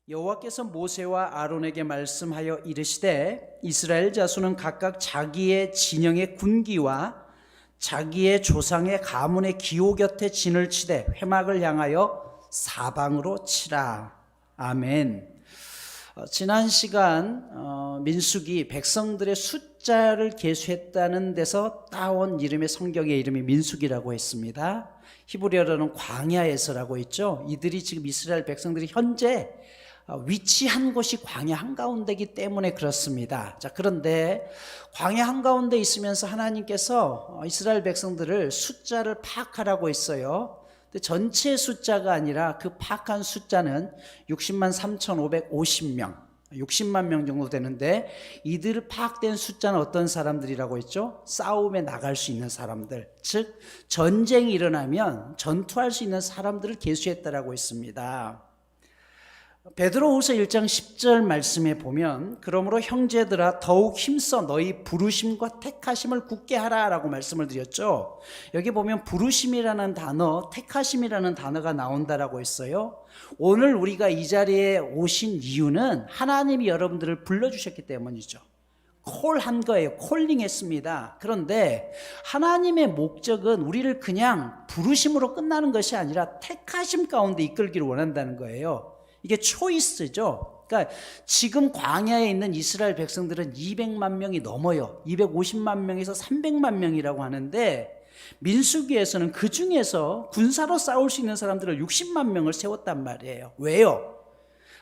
여호와께서 모세와 아론에게 말씀하여 이르시되 이스라엘 자손은 각각 자기의 진영의 군기와 자기의 조상의 가문의 기호 곁에 진을 치되 회막을 향하여 사방으로 치라. 아멘. 지난 시간 민수기 백성들의 숫자를 계수했다는 데서 따온 이름의 성경의 이름이 민수기라고 했습니다. 히브리어로는 광야에서라고 했죠. 이들이 지금 이스라엘 백성들이 현재 위치한 곳이 광야 한가운데이기 때문에 그렇습니다. 자, 그런데 광야 한가운데 있으면서 하나님께서 이스라엘 백성들을 숫자를 파악하라고 했어요. 근데 전체 숫자가 아니라 그 파악한 숫자는 60만 3,550명, 60만 명 정도 되는데, 이들 파악된 숫자는 어떤 사람들이라고 했죠? 싸움에 나갈 수 있는 사람들, 즉 전쟁이 일어나면 전투할 수 있는 사람들을 계수했다라고 했습니다. 베드로후서 1장 10절 말씀에 보면 그러므로 형제들아 더욱 힘써 너희 부르심과 택하심을 굳게 하라 라고 말씀을 드렸죠. 여기 보면 부르심이라는 단어, 택하심이라는 단어가 나온다라고 했어요. 오늘 우리가 이 자리에 오신 이유는 하나님이 여러분들을 불러주셨기 때문이죠. 콜한 거예요. 콜링했습니다. 그런데 하나님의 목적은 우리를 그냥 부르심으로 끝나는 것이 아니라 택하심 가운데 이끌기를 원한다는 거예요. 이게 초이스죠. 그러니까 지금 광야에 있는 이스라엘 백성들은 200만 명이 넘어요. 250만 명에서 300만 명이라고 하는데, 민수기에서는 그 중에서 군사로 싸울 수 있는 사람들을 60만 명을 세웠단 말이에요. 왜요?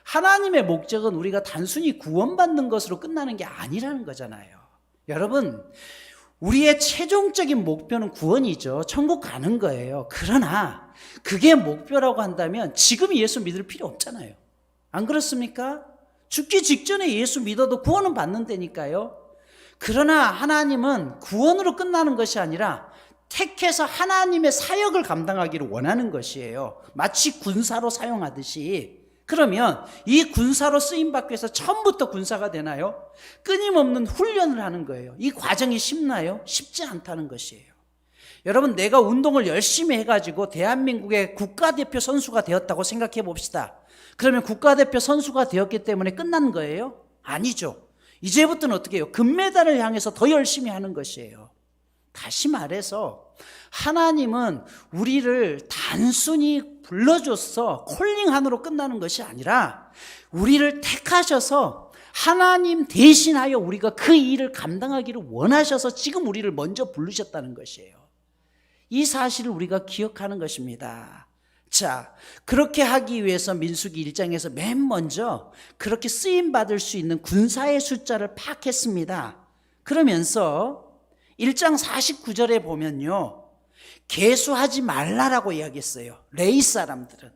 하나님의 목적은 우리가 단순히 구원받는 것으로 끝나는 게 아니라는 거잖아요. 여러분, 우리의 최종적인 목표는 구원이죠. 천국 가는 거예요. 그러나 그게 목표라고 한다면 지금 예수 믿을 필요 없잖아요. 안 그렇습니까? 죽기 직전에 예수 믿어도 구원은 받는다니까요. 그러나 하나님은 구원으로 끝나는 것이 아니라 택해서 하나님의 사역을 감당하기를 원하는 것이에요. 마치 군사로 사용하듯이. 그러면 이 군사로 쓰임받기 위해서 처음부터 군사가 되나요? 끊임없는 훈련을 하는 거예요. 이 과정이 쉽나요? 쉽지 않다는 것이에요. 여러분, 내가 운동을 열심히 해가지고 대한민국의 국가대표 선수가 되었다고 생각해 봅시다. 그러면 국가대표 선수가 되었기 때문에 끝난 거예요? 아니죠. 이제부터는 어떻게 해요? 금메달을 향해서 더 열심히 하는 것이에요. 다시 말해서 하나님은 우리를 단순히 불러줘서 콜링한으로 끝나는 것이 아니라 우리를 택하셔서 하나님 대신하여 우리가 그 일을 감당하기를 원하셔서 지금 우리를 먼저 부르셨다는 것이에요. 이 사실을 우리가 기억하는 것입니다. 자, 그렇게 하기 위해서 민수기 1장에서 맨 먼저 그렇게 쓰임받을 수 있는 군사의 숫자를 파악했습니다. 그러면서 1장 49절에 보면요, 계수하지 말라라고 이야기했어요. 레위 사람들은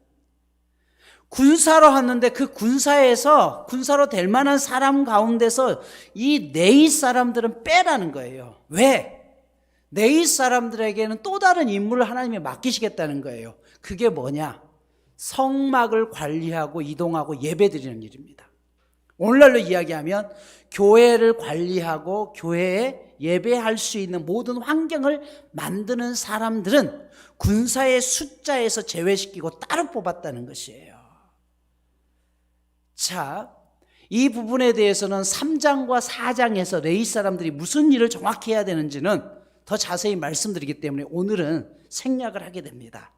군사로 왔는데 그 군사에서 군사로 될 만한 사람 가운데서 이 레위 사람들은 빼라는 거예요. 왜? 레위 사람들에게는 또 다른 임무를 하나님이 맡기시겠다는 거예요. 그게 뭐냐? 성막을 관리하고 이동하고 예배드리는 일입니다. 오늘날로 이야기하면 교회를 관리하고 교회에 예배할 수 있는 모든 환경을 만드는 사람들은 군사의 숫자에서 제외시키고 따로 뽑았다는 것이에요. 자, 이 부분에 대해서는 3장과 4장에서 레위 사람들이 무슨 일을 정확히 해야 되는지는 더 자세히 말씀드리기 때문에 오늘은 생략을 하게 됩니다.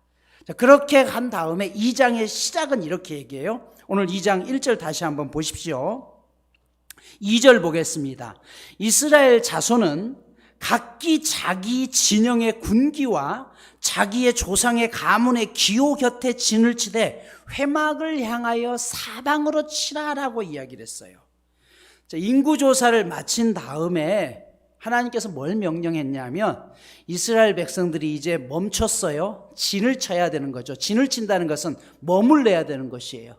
자, 그렇게 한 다음에 2장의 시작은 이렇게 얘기해요. 오늘 2장 1절 다시 한번 보십시오. 2절 보겠습니다. 이스라엘 자손은 각기 자기 진영의 군기와 자기의 조상의 가문의 기호 곁에 진을 치되 회막을 향하여 사방으로 치라라고 이야기를 했어요. 자, 인구조사를 마친 다음에 하나님께서 뭘 명령했냐면 이스라엘 백성들이 이제 멈췄어요. 진을 쳐야 되는 거죠. 진을 친다는 것은 머물러야 되는 것이에요.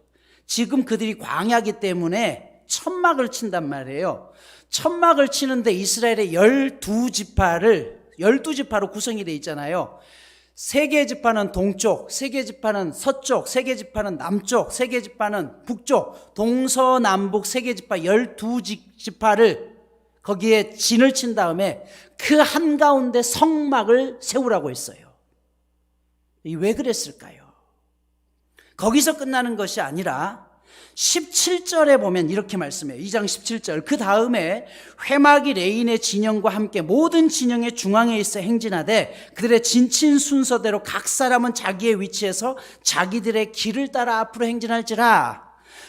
지금 그들이 광야기 때문에 천막을 친단 말이에요. 천막을 치는데 이스라엘의 12지파로 구성이 되어 있잖아요. 3개의 지파는 동쪽, 3개의 지파는 서쪽, 3개의 지파는 남쪽, 3개의 지파는 북쪽, 동서남북 3개의 지파 12지파를 거기에 진을 친 다음에 그 한가운데 성막을 세우라고 했어요. 왜 그랬을까요? 거기서 끝나는 것이 아니라 17절에 보면 이렇게 말씀해요. 2장 17절. 그 다음에 회막이 레인의 진영과 함께 모든 진영의 중앙에 있어 행진하되 그들의 진친 순서대로 각 사람은 자기의 위치에서 자기들의 길을 따라 앞으로 행진할지라.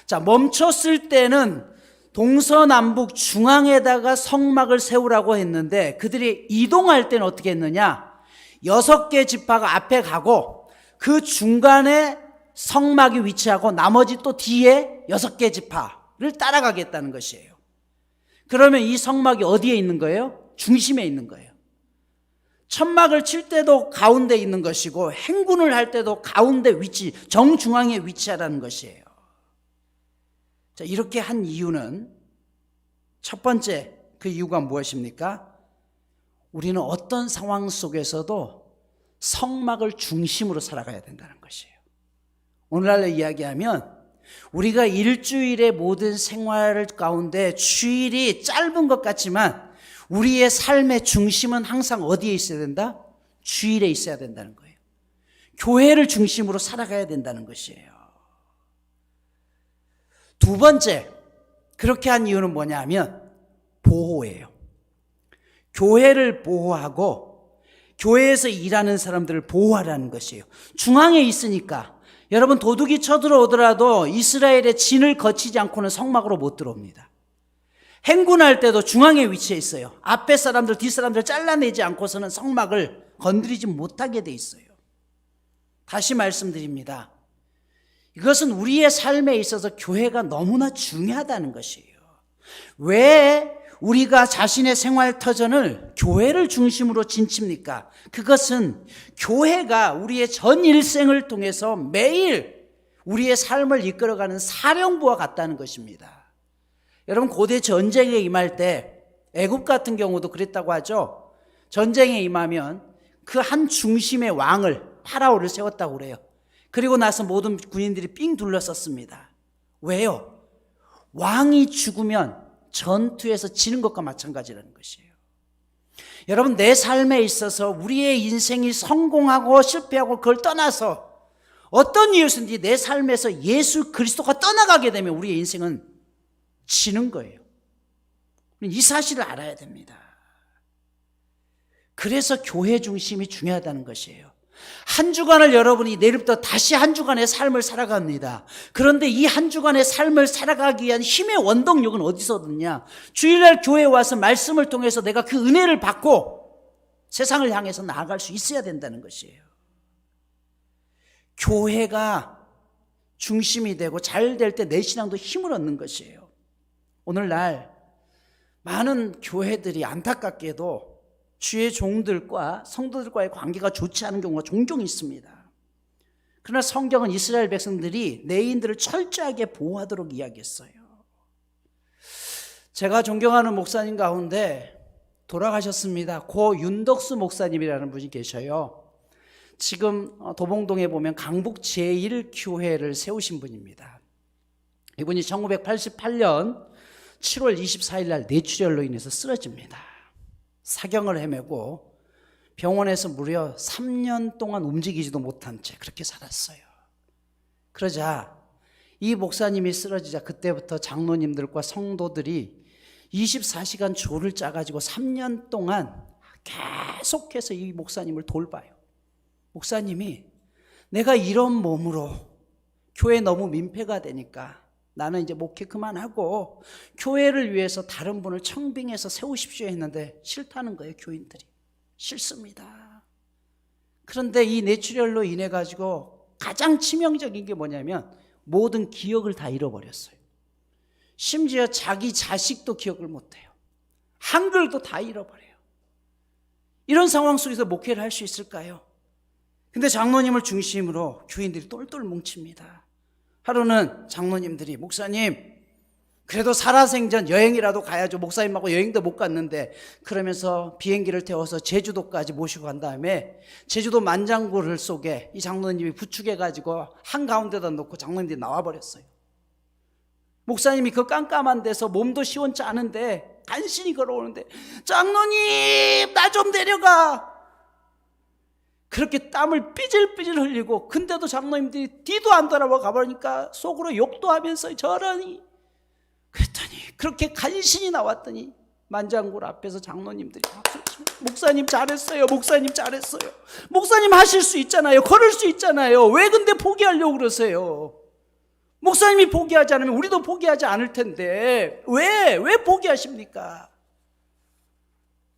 자, 멈췄을 때는 동서남북 중앙에다가 성막을 세우라고 했는데 그들이 이동할 때는 어떻게 했느냐? 6개 지파가 앞에 가고 그 중간에 성막이 위치하고 나머지 또 뒤에 6개 지파를 따라가겠다는 것이에요. 그러면 이 성막이 어디에 있는 거예요? 중심에 있는 거예요. 천막을 칠 때도 가운데 있는 것이고 행군을 할 때도 가운데 위치, 정중앙에 위치하라는 것이에요. 자, 이렇게 한 이유는 첫 번째 그 이유가 무엇입니까? 우리는 어떤 상황 속에서도 성막을 중심으로 살아가야 된다는 것이에요. 오늘날로 이야기하면 우리가 일주일의 모든 생활 가운데 주일이 짧은 것 같지만 우리의 삶의 중심은 항상 어디에 있어야 된다? 주일에 있어야 된다는 거예요. 교회를 중심으로 살아가야 된다는 것이에요. 두 번째, 그렇게 한 이유는 뭐냐 하면 보호예요. 교회를 보호하고 교회에서 일하는 사람들을 보호하라는 것이에요. 중앙에 있으니까 여러분 도둑이 쳐들어오더라도 이스라엘의 진을 거치지 않고는 성막으로 못 들어옵니다. 행군할 때도 중앙에 위치해 있어요. 앞에 사람들 뒷 사람들 잘라내지 않고서는 성막을 건드리지 못하게 돼 있어요. 다시 말씀드립니다. 이것은 우리의 삶에 있어서 교회가 너무나 중요하다는 것이에요. 왜 우리가 자신의 생활 터전을 교회를 중심으로 진칩니까? 그것은 교회가 우리의 전 일생을 통해서 매일 우리의 삶을 이끌어가는 사령부와 같다는 것입니다. 여러분 고대 전쟁에 임할 때 애굽 같은 경우도 그랬다고 하죠. 전쟁에 임하면 그 한 중심의 왕을 파라오를 세웠다고 그래요. 그리고 나서 모든 군인들이 삥 둘러섰습니다. 왜요? 왕이 죽으면 전투에서 지는 것과 마찬가지라는 것이에요. 여러분 내 삶에 있어서 우리의 인생이 성공하고 실패하고 그걸 떠나서 어떤 이유든지 내 삶에서 예수 그리스도가 떠나가게 되면 우리의 인생은 지는 거예요. 이 사실을 알아야 됩니다. 그래서 교회 중심이 중요하다는 것이에요. 한 주간을 여러분이 내일부터 다시 한 주간의 삶을 살아갑니다. 그런데 이 한 주간의 삶을 살아가기 위한 힘의 원동력은 어디서 얻느냐? 주일날 교회에 와서 말씀을 통해서 내가 그 은혜를 받고 세상을 향해서 나아갈 수 있어야 된다는 것이에요. 교회가 중심이 되고 잘 될 때 내 신앙도 힘을 얻는 것이에요. 오늘날 많은 교회들이 안타깝게도 주의 종들과 성도들과의 관계가 좋지 않은 경우가 종종 있습니다. 그러나 성경은 이스라엘 백성들이 내인들을 철저하게 보호하도록 이야기했어요. 제가 존경하는 목사님 가운데 돌아가셨습니다. 고 윤덕수 목사님이라는 분이 계셔요. 지금 도봉동에 보면 강북 제1교회를 세우신 분입니다. 이분이 1988년 7월 24일 날 뇌출혈로 인해서 쓰러집니다. 사경을 헤매고 병원에서 무려 3년 동안 움직이지도 못한 채 그렇게 살았어요. 그러자 이 목사님이 쓰러지자 그때부터 장로님들과 성도들이 24시간 조를 짜가지고 3년 동안 계속해서 이 목사님을 돌봐요. 목사님이 내가 이런 몸으로 교회 너무 민폐가 되니까 나는 이제 목회 그만하고 교회를 위해서 다른 분을 청빙해서 세우십시오 했는데 싫다는 거예요. 교인들이. 싫습니다. 그런데 이 뇌출혈로 인해 가지고 가장 치명적인 게 뭐냐면 모든 기억을 다 잃어버렸어요. 심지어 자기 자식도 기억을 못해요. 한글도 다 잃어버려요. 이런 상황 속에서 목회를 할 수 있을까요? 근데 장로님을 중심으로 교인들이 똘똘 뭉칩니다. 하루는 장로님들이 목사님 그래도 살아생전 여행이라도 가야죠. 목사님하고 여행도 못 갔는데 그러면서 비행기를 태워서 제주도까지 모시고 간 다음에 제주도 만장굴을 속에 이 장로님이 부축해가지고 한가운데다 놓고 장로님들이 나와버렸어요. 목사님이 그 깜깜한 데서 몸도 시원치 않은데 간신히 걸어오는데 장로님 나 좀 데려가. 그렇게 땀을 삐질삐질 흘리고 근데도 장로님들이 뒤도 안 돌아봐 가보니까 속으로 욕도 하면서 저러니. 그랬더니 그렇게 간신히 나왔더니 만장굴 앞에서 장로님들이 목사님 잘했어요. 목사님 잘했어요. 목사님 하실 수 있잖아요. 걸을 수 있잖아요. 왜 근데 포기하려고 그러세요? 목사님이 포기하지 않으면 우리도 포기하지 않을 텐데 왜 포기하십니까?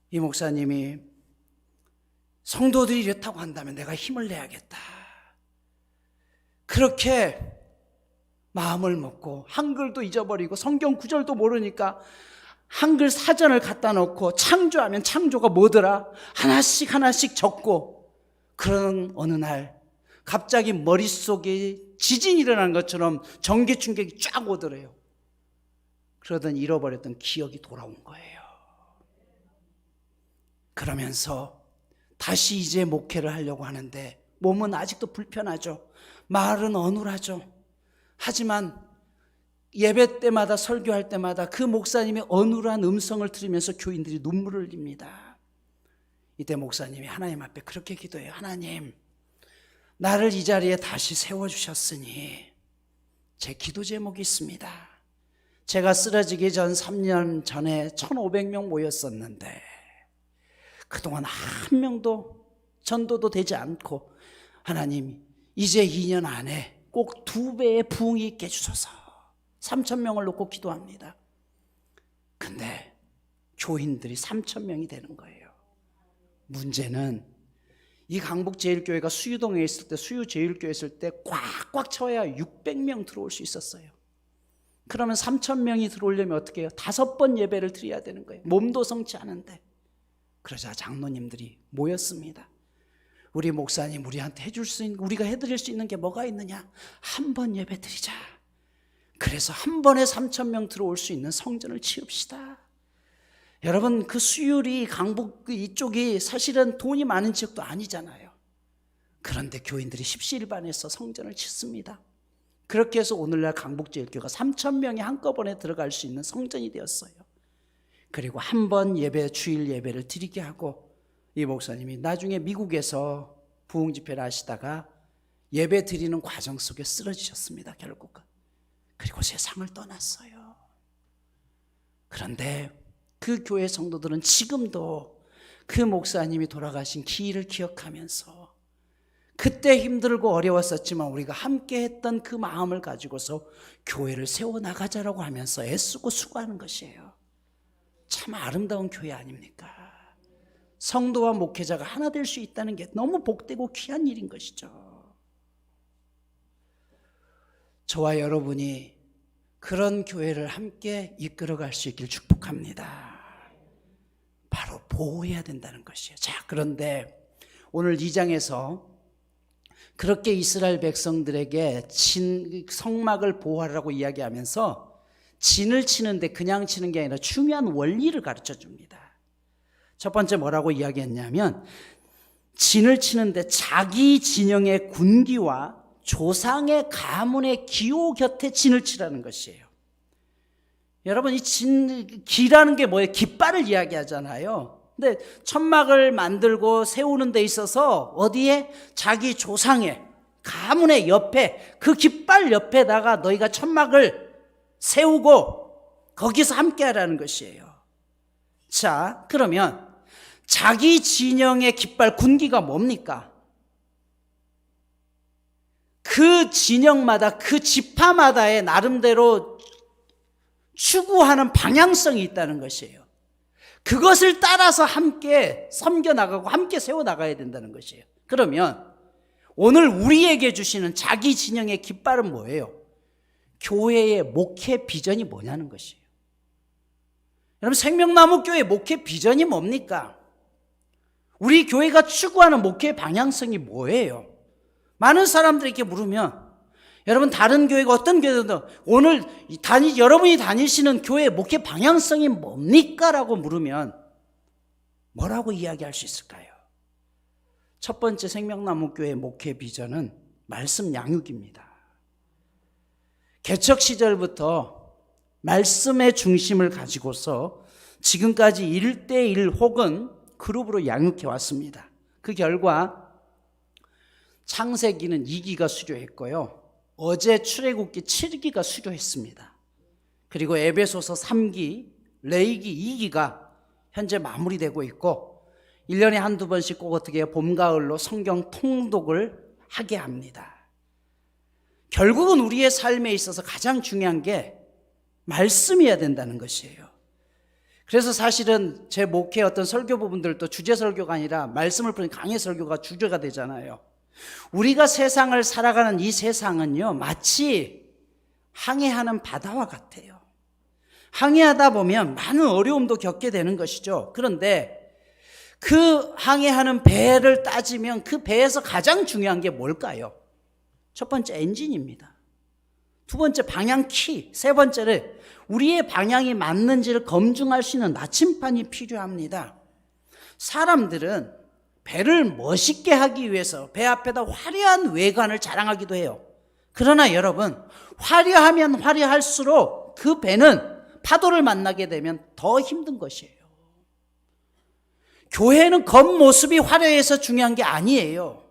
이 목사님이 성도들이 이렇다고 한다면 내가 힘을 내야겠다. 그렇게 마음을 먹고 한글도 잊어버리고 성경 구절도 모르니까 한글 사전을 갖다 놓고 창조하면 창조가 뭐더라? 하나씩 적고 그런 어느 날 갑자기 머릿속에 지진이 일어난 것처럼 전기 충격이 쫙 오더래요. 그러더니 잃어버렸던 기억이 돌아온 거예요. 그러면서 다시 이제 목회를 하려고 하는데 몸은 아직도 불편하죠. 말은 어눌하죠. 하지만 예배 때마다 설교할 때마다 그 목사님의 어눌한 음성을 들으면서 교인들이 눈물을 흘립니다. 이때 목사님이 하나님 앞에 그렇게 기도해요. 하나님, 나를 이 자리에 다시 세워주셨으니 제 기도 제목이 있습니다. 제가 쓰러지기 전 3년 전에 1,500명 모였었는데 그동안 한 명도 전도도 되지 않고 하나님 이제 2년 안에 꼭 2배의 부흥이 있게 해주소서. 3,000명을 놓고 기도합니다. 근데 교인들이 3,000명이 되는 거예요. 문제는 이 강북제일교회가 수유동에 있을 때 수유제일교회 있을 때 꽉꽉 채워야 600명 들어올 수 있었어요. 그러면 3,000명이 들어오려면 어떻게 해요? 5번 예배를 드려야 되는 거예요. 몸도 성치 않은데. 그러자 장로님들이 모였습니다. 우리 목사님 우리한테 해줄 수 있는, 우리가 해드릴 수 있는 게 뭐가 있느냐? 한 번 예배 드리자. 그래서 한 번에 3,000명 들어올 수 있는 성전을 지읍시다. 여러분 그 수율이 강북 이쪽이 사실은 돈이 많은 지역도 아니잖아요. 그런데 교인들이 십시일반해서 성전을 짓습니다. 그렇게 해서 오늘날 강북제일교회가 3,000명이 한꺼번에 들어갈 수 있는 성전이 되었어요. 그리고 한 번 예배, 주일 예배를 드리게 하고 이 목사님이 나중에 미국에서 부흥 집회를 하시다가 예배 드리는 과정 속에 쓰러지셨습니다. 결국은. 그리고 세상을 떠났어요. 그런데 그 교회 성도들은 지금도 그 목사님이 돌아가신 기일을 기억하면서 그때 힘들고 어려웠었지만 우리가 함께 했던 그 마음을 가지고서 교회를 세워나가자라고 하면서 애쓰고 수고하는 것이에요. 참 아름다운 교회 아닙니까? 성도와 목회자가 하나 될 수 있다는 게 너무 복되고 귀한 일인 것이죠. 저와 여러분이 그런 교회를 함께 이끌어갈 수 있길 축복합니다. 바로 보호해야 된다는 것이에요. 자, 그런데 오늘 2장에서 그렇게 이스라엘 백성들에게 성막을 보호하라고 이야기하면서 진을 치는데 그냥 치는 게 아니라 중요한 원리를 가르쳐 줍니다. 첫 번째 뭐라고 이야기했냐면 진을 치는데 자기 진영의 군기와 조상의 가문의 기호 곁에 진을 치라는 것이에요. 여러분 이 기라는 게 뭐예요? 깃발을 이야기하잖아요. 근데 천막을 만들고 세우는 데 있어서 어디에? 자기 조상의 가문의 옆에 그 깃발 옆에다가 너희가 천막을 세우고 거기서 함께 하라는 것이에요. 자, 그러면 자기 진영의 깃발 군기가 뭡니까? 그 진영마다 그 지파마다의 나름대로 추구하는 방향성이 있다는 것이에요. 그것을 따라서 함께 섬겨나가고 함께 세워나가야 된다는 것이에요. 그러면 오늘 우리에게 주시는 자기 진영의 깃발은 뭐예요? 교회의 목회 비전이 뭐냐는 것이에요. 여러분 생명나무교회 목회 비전이 뭡니까? 우리 교회가 추구하는 목회 방향성이 뭐예요? 많은 사람들에게 물으면 여러분 다른 교회가 어떤 교회든 오늘 여러분이 다니시는 교회의 목회 방향성이 뭡니까? 라고 물으면 뭐라고 이야기할 수 있을까요? 첫 번째 생명나무교회의 목회 비전은 말씀 양육입니다. 개척 시절부터 말씀의 중심을 가지고서 지금까지 1대1 혹은 그룹으로 양육해 왔습니다. 그 결과 창세기는 2기가 수료했고요. 어제 출애굽기 7기가 수료했습니다. 그리고 에베소서 3기, 레위기 2기가 현재 마무리되고 있고 1년에 한두 번씩 꼭 어떻게 해요? 봄, 가을로 성경 통독을 하게 합니다. 결국은 우리의 삶에 있어서 가장 중요한 게 말씀이어야 된다는 것이에요. 그래서 사실은 제 목회 어떤 설교 부분들도 주제 설교가 아니라 말씀을 푸는 강해 설교가 주제가 되잖아요. 우리가 세상을 살아가는 이 세상은요, 마치 항해하는 바다와 같아요. 항해하다 보면 많은 어려움도 겪게 되는 것이죠. 그런데 그 항해하는 배를 따지면 그 배에서 가장 중요한 게 뭘까요? 첫 번째 엔진입니다. 두 번째 방향키, 세 번째를 우리의 방향이 맞는지를 검증할 수 있는 나침판이 필요합니다. 사람들은 배를 멋있게 하기 위해서 배 앞에다 화려한 외관을 자랑하기도 해요. 그러나 여러분, 화려하면 화려할수록 그 배는 파도를 만나게 되면 더 힘든 것이에요. 교회는 겉모습이 화려해서 중요한 게 아니에요.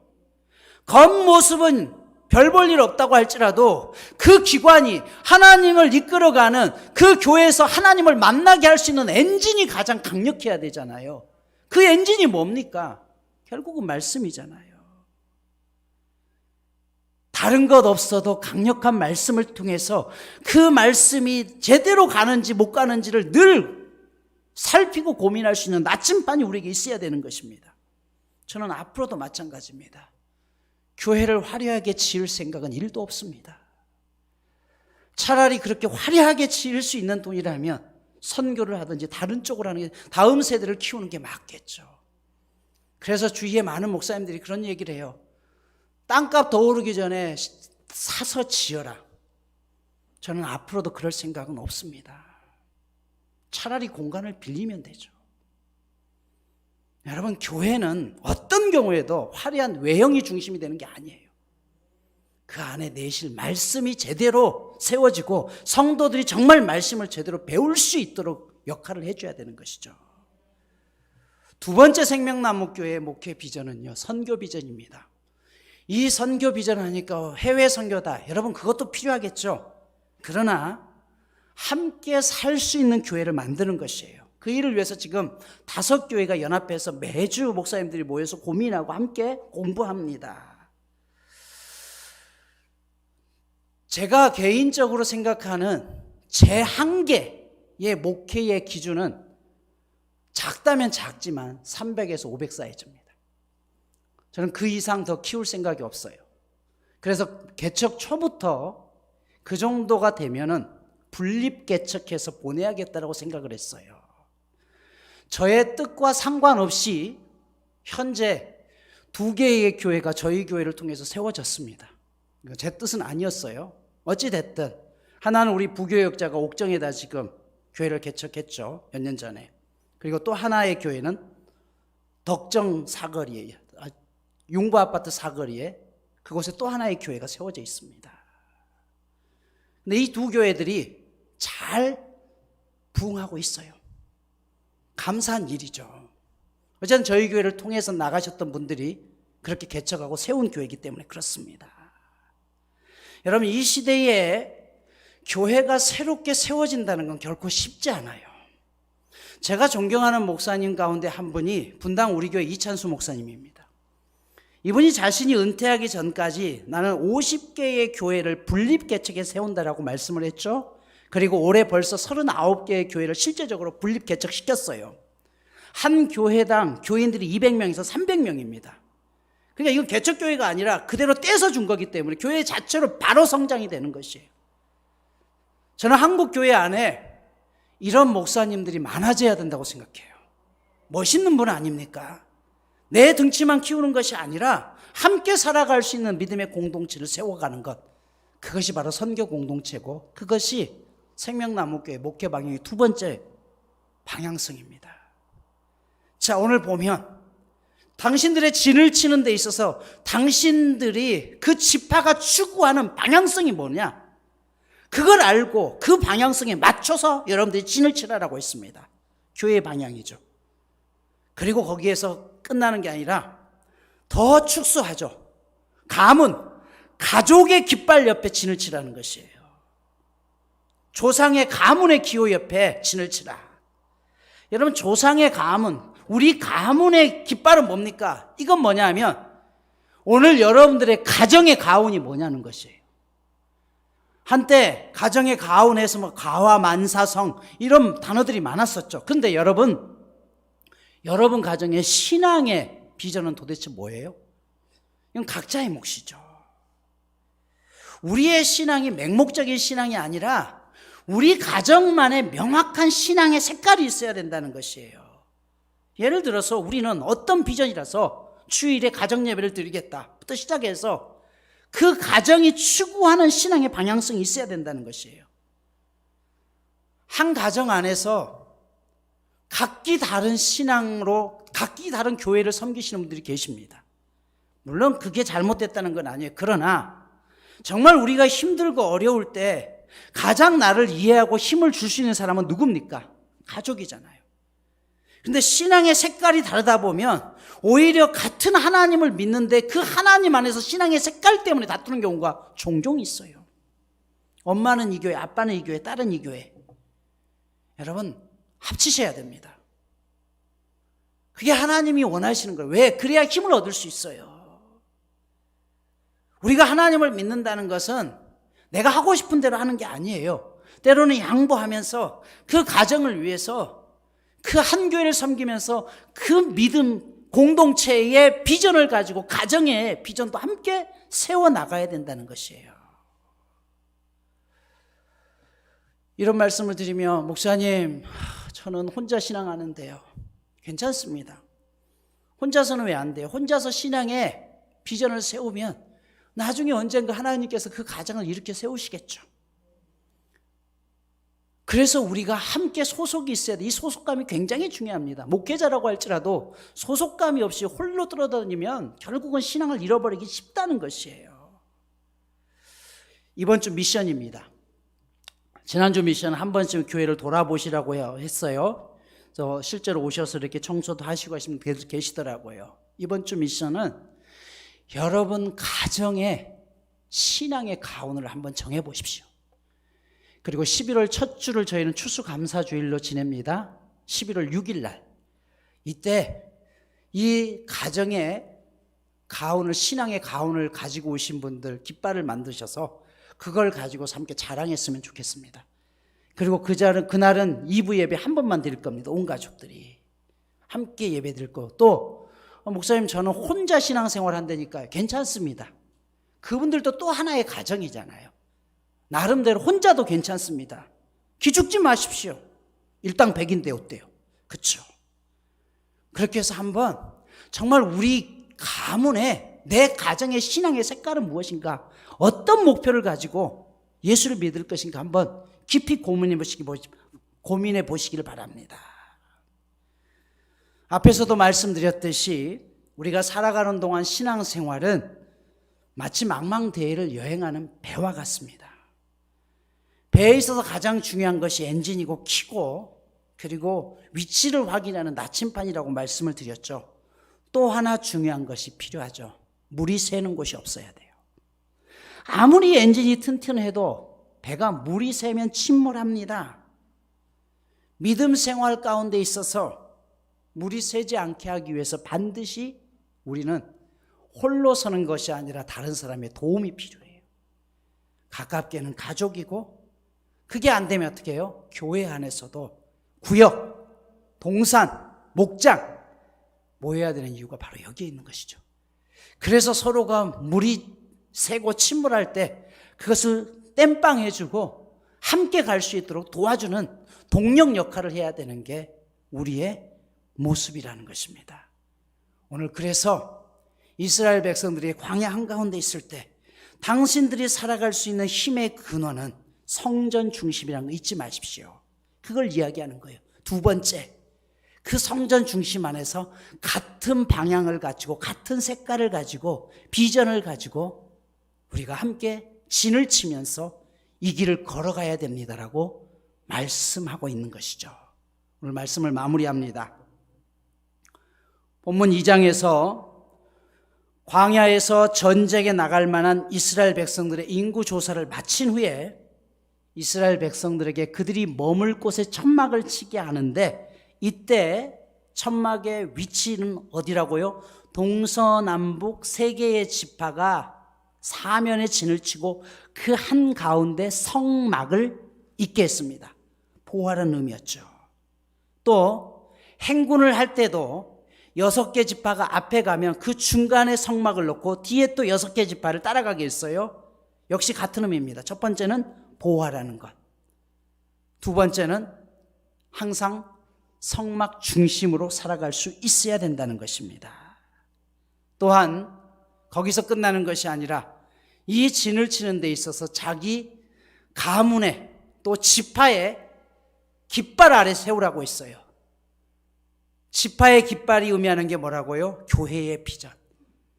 겉모습은 별 볼 일 없다고 할지라도 그 기관이 하나님을 이끌어가는 그 교회에서 하나님을 만나게 할 수 있는 엔진이 가장 강력해야 되잖아요. 그 엔진이 뭡니까? 결국은 말씀이잖아요. 다른 것 없어도 강력한 말씀을 통해서 그 말씀이 제대로 가는지 못 가는지를 늘 살피고 고민할 수 있는 나침반이 우리에게 있어야 되는 것입니다. 저는 앞으로도 마찬가지입니다. 교회를 화려하게 지을 생각은 1도 없습니다. 차라리 그렇게 화려하게 지을 수 있는 돈이라면 선교를 하든지 다른 쪽으로 하는 게 다음 세대를 키우는 게 맞겠죠. 그래서 주위에 많은 목사님들이 그런 얘기를 해요. 땅값 더 오르기 전에 사서 지어라. 저는 앞으로도 그럴 생각은 없습니다. 차라리 공간을 빌리면 되죠. 여러분, 교회는 어떤 경우에도 화려한 외형이 중심이 되는 게 아니에요. 그 안에 내실 말씀이 제대로 세워지고 성도들이 정말 말씀을 제대로 배울 수 있도록 역할을 해줘야 되는 것이죠. 두 번째 생명나무교회의 목회 비전은요, 선교 비전입니다. 이 선교 비전을 하니까 해외 선교다. 여러분, 그것도 필요하겠죠. 그러나 함께 살 수 있는 교회를 만드는 것이에요. 그 일을 위해서 지금 5교회가 연합해서 매주 목사님들이 모여서 고민하고 함께 공부합니다. 제가 개인적으로 생각하는 제 한계의 목회의 기준은 작다면 작지만 300에서 500 사이즈입니다. 저는 그 이상 더 키울 생각이 없어요. 그래서 개척 초부터 그 정도가 되면은 분립 개척해서 보내야겠다라고 생각을 했어요. 저의 뜻과 상관없이 현재 2개의 교회가 저희 교회를 통해서 세워졌습니다. 제 뜻은 아니었어요. 어찌됐든 하나는 우리 부교역자가 옥정에다 지금 교회를 개척했죠. 몇 년 전에. 그리고 또 하나의 교회는 덕정 사거리에, 융부아파트 사거리에 그곳에 또 하나의 교회가 세워져 있습니다. 근데 이 2 교회들이 잘 부흥하고 있어요. 감사한 일이죠. 어쨌든 저희 교회를 통해서 나가셨던 분들이 그렇게 개척하고 세운 교회이기 때문에 그렇습니다. 여러분, 이 시대에 교회가 새롭게 세워진다는 건 결코 쉽지 않아요. 제가 존경하는 목사님 가운데 한 분이 분당 우리 교회 이찬수 목사님입니다. 이분이 자신이 은퇴하기 전까지 나는 50개의 교회를 분립 개척에 세운다라고 말씀을 했죠. 그리고 올해 벌써 39개의 교회를 실제적으로 분립 개척시켰어요. 한 교회당 교인들이 200명에서 300명입니다. 그러니까 이건 개척교회가 아니라 그대로 떼서 준 거기 때문에 교회 자체로 바로 성장이 되는 것이에요. 저는 한국 교회 안에 이런 목사님들이 많아져야 된다고 생각해요. 멋있는 분 아닙니까? 내 등치만 키우는 것이 아니라 함께 살아갈 수 있는 믿음의 공동체를 세워가는 것, 그것이 바로 선교 공동체고 그것이 생명나무교회 목회 방향의 2번째 방향성입니다. 자, 오늘 보면 당신들의 진을 치는 데 있어서 당신들이 그 지파가 추구하는 방향성이 뭐냐, 그걸 알고 그 방향성에 맞춰서 여러분들이 진을 치라라고 했습니다. 교회 방향이죠. 그리고 거기에서 끝나는 게 아니라 더 축소하죠. 가문, 가족의 깃발 옆에 진을 치라는 것이에요. 조상의 가문의 기호 옆에 진을 치라. 여러분, 조상의 가문, 우리 가문의 깃발은 뭡니까? 이건 뭐냐 하면 오늘 여러분들의 가정의 가훈이 뭐냐는 것이에요. 한때 가정의 가훈에서 뭐 가화만사성 이런 단어들이 많았었죠. 그런데 여러분 가정의 신앙의 비전은 도대체 뭐예요? 이건 각자의 몫이죠. 우리의 신앙이 맹목적인 신앙이 아니라 우리 가정만의 명확한 신앙의 색깔이 있어야 된다는 것이에요. 예를 들어서 우리는 어떤 비전이라서 주일에 가정예배를 드리겠다부터 시작해서 그 가정이 추구하는 신앙의 방향성이 있어야 된다는 것이에요. 한 가정 안에서 각기 다른 신앙으로 각기 다른 교회를 섬기시는 분들이 계십니다. 물론 그게 잘못됐다는 건 아니에요. 그러나 정말 우리가 힘들고 어려울 때 가장 나를 이해하고 힘을 줄 수 있는 사람은 누굽니까? 가족이잖아요. 근데 신앙의 색깔이 다르다 보면 오히려 같은 하나님을 믿는데 그 하나님 안에서 신앙의 색깔 때문에 다투는 경우가 종종 있어요. 엄마는 이 교회, 아빠는 이 교회, 딸은 이 교회. 여러분, 합치셔야 됩니다. 그게 하나님이 원하시는 거예요. 왜? 그래야 힘을 얻을 수 있어요. 우리가 하나님을 믿는다는 것은 내가 하고 싶은 대로 하는 게 아니에요. 때로는 양보하면서 그 가정을 위해서 그 한 교회를 섬기면서 그 믿음 공동체의 비전을 가지고 가정의 비전도 함께 세워나가야 된다는 것이에요. 이런 말씀을 드리며 목사님, 저는 혼자 신앙하는데요. 괜찮습니다. 혼자서는 왜 안 돼요? 혼자서 신앙의 비전을 세우면 나중에 언젠가 하나님께서 그 가정을 이렇게 세우시겠죠. 그래서 우리가 함께 소속이 있어야 돼. 이 소속감이 굉장히 중요합니다. 목회자라고 할지라도 소속감이 없이 홀로 돌아다니면 결국은 신앙을 잃어버리기 쉽다는 것이에요. 이번 주 미션입니다. 지난주 미션 한 번쯤 교회를 돌아보시라고 했어요. 실제로 오셔서 이렇게 청소도 하시고 하시는 분들 계시더라고요. 이번 주 미션은 여러분 가정의 신앙의 가훈을 한번 정해보십시오. 그리고 11월 첫 주를 저희는 추수감사주일로 지냅니다. 11월 6일 날. 이때 이 가정의 가훈을, 신앙의 가훈을 가지고 오신 분들 깃발을 만드셔서 그걸 가지고서 함께 자랑했으면 좋겠습니다. 그리고 그날은 2부 예배 한 번만 드릴 겁니다. 온 가족들이 함께 예배 드릴 거. 또 목사님, 저는 혼자 신앙생활 한다니까요. 괜찮습니다. 그분들도 또 하나의 가정이잖아요. 나름대로 혼자도 괜찮습니다. 기죽지 마십시오. 일당백인데 어때요? 그렇죠? 그렇게 해서 한번 정말 우리 가문에 내 가정의 신앙의 색깔은 무엇인가, 어떤 목표를 가지고 예수를 믿을 것인가 한번 깊이 고민해 보시기를 바랍니다. 앞에서도 말씀드렸듯이 우리가 살아가는 동안 신앙생활은 마치 망망대해를 여행하는 배와 같습니다. 배에 있어서 가장 중요한 것이 엔진이고 키고, 그리고 위치를 확인하는 나침판이라고 말씀을 드렸죠. 또 하나 중요한 것이 필요하죠. 물이 새는 곳이 없어야 돼요. 아무리 엔진이 튼튼해도 배가 물이 새면 침몰합니다. 믿음 생활 가운데 있어서 물이 새지 않게 하기 위해서 반드시 우리는 홀로 서는 것이 아니라 다른 사람의 도움이 필요해요. 가깝게는 가족이고, 그게 안 되면 어떻게 해요? 교회 안에서도 구역, 동산, 목장 모여야 되는 이유가 바로 여기에 있는 것이죠. 그래서 서로가 물이 새고 침몰할 때 그것을 땜빵해주고 함께 갈 수 있도록 도와주는 동력 역할을 해야 되는 게 우리의 모습이라는 것입니다. 오늘 그래서 이스라엘 백성들이 광야 한가운데 있을 때 당신들이 살아갈 수 있는 힘의 근원은 성전 중심이라는 거 잊지 마십시오. 그걸 이야기하는 거예요. 두 번째, 그 성전 중심 안에서 같은 방향을 가지고 같은 색깔을 가지고 비전을 가지고 우리가 함께 진을 치면서 이 길을 걸어가야 됩니다라고 말씀하고 있는 것이죠. 오늘 말씀을 마무리합니다. 본문 2장에서 광야에서 전쟁에 나갈 만한 이스라엘 백성들의 인구 조사를 마친 후에 이스라엘 백성들에게 그들이 머물 곳에 천막을 치게 하는데, 이때 천막의 위치는 어디라고요? 동서남북 세 개의 지파가 사면에 진을 치고 그 한가운데 성막을 있게 했습니다. 보호하라는 의미였죠. 또 행군을 할 때도 6개 지파가 앞에 가면 그 중간에 성막을 놓고 뒤에 또 6개 지파를 따라가게 했어요. 역시 같은 의미입니다. 첫 번째는 보호하라는 것, 두 번째는 항상 성막 중심으로 살아갈 수 있어야 된다는 것입니다. 또한 거기서 끝나는 것이 아니라 이 진을 치는 데 있어서 자기 가문에 또 지파의 깃발 아래 세우라고 했어요. 지파의 깃발이 의미하는 게 뭐라고요? 교회의 비전.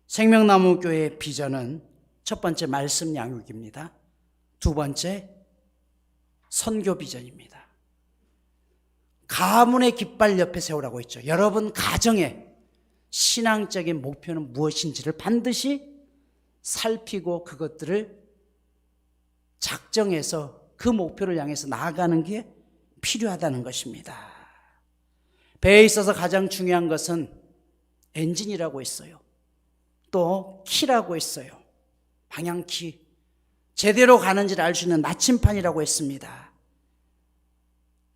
생명나무 교회의 비전은 첫 번째 말씀 양육입니다. 두 번째 선교 비전입니다. 가문의 깃발 옆에 세우라고 했죠. 여러분 가정의 신앙적인 목표는 무엇인지를 반드시 살피고 그것들을 작정해서 그 목표를 향해서 나아가는 게 필요하다는 것입니다. 배에 있어서 가장 중요한 것은 엔진이라고 했어요. 또 키라고 했어요. 방향키. 제대로 가는지를 알 수 있는 나침판이라고 했습니다.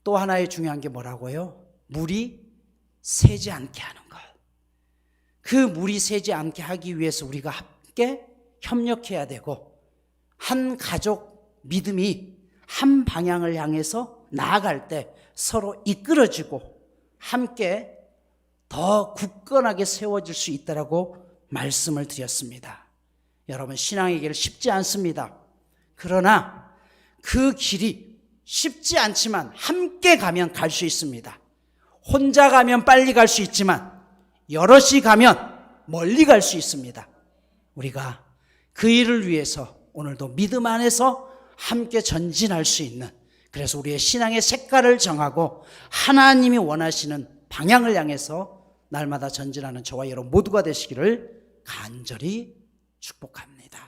또 하나의 중요한 게 뭐라고요? 물이 새지 않게 하는 것. 그 물이 새지 않게 하기 위해서 우리가 함께 협력해야 되고, 한 가족 믿음이 한 방향을 향해서 나아갈 때 서로 이끌어지고 함께 더 굳건하게 세워질 수 있다라고 말씀을 드렸습니다. 여러분, 신앙의 길 쉽지 않습니다. 그러나 그 길이 쉽지 않지만 함께 가면 갈 수 있습니다. 혼자 가면 빨리 갈 수 있지만 여럿이 가면 멀리 갈 수 있습니다. 우리가 그 일을 위해서 오늘도 믿음 안에서 함께 전진할 수 있는, 그래서 우리의 신앙의 색깔을 정하고 하나님이 원하시는 방향을 향해서 날마다 전진하는 저와 여러분 모두가 되시기를 간절히 축복합니다.